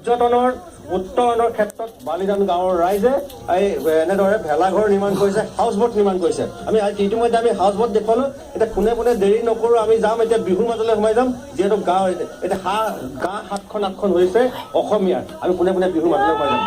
পৰ্যটনৰ উত্তৰণৰ ক্ষেত্ৰত বালিজান গাঁৱৰ ৰাইজে এই এনেদৰে ভেলাঘৰ নিৰ্মাণ কৰিছে, হাউচ বোট নিৰ্মাণ কৰিছে। আমি ইতিমধ্যে আমি হাউচ বোট দেখুৱালো। এতিয়া কোনে দেৰি নকৰোঁ, আমি যাম এতিয়া বিহুৰ মাজলৈ সোমাই যাম। যিহেতু গাঁও এতিয়া গাঁ 7খন হৈছে অসমীয়াৰ। আমি কোনে বিহুৰ মাজলৈ সোমাই যাম।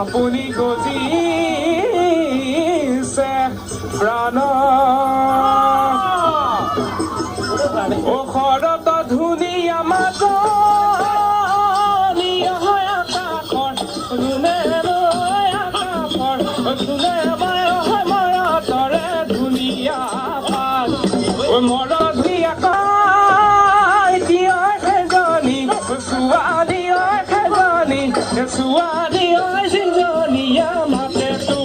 আপুনি গজিছে প্ৰাণ ও শৰত ধুনীয়া মাজনী হয় আকাশৰ ধুনে ৰৈ আকাশৰ ধুনে ময়তৰে ধুনীয়া পাত মৰধি আকাই দিয়া খেজনী ছোৱালী খেজনী ছোৱালী জিজনীয়া মাতে তো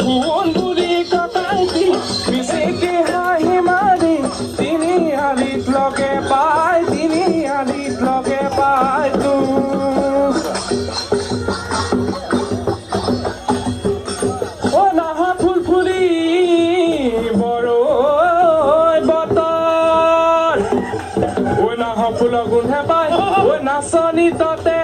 কোন বুলি কটাইছি মিছিকি হাঁহি মাৰি তিনিআলিত লগে পাই তো ও নাহা ফুল ফুলি বৰৈ বতৰ ও নাহা ফুলৰ গোন্ধে পাই ও নাচনী ততে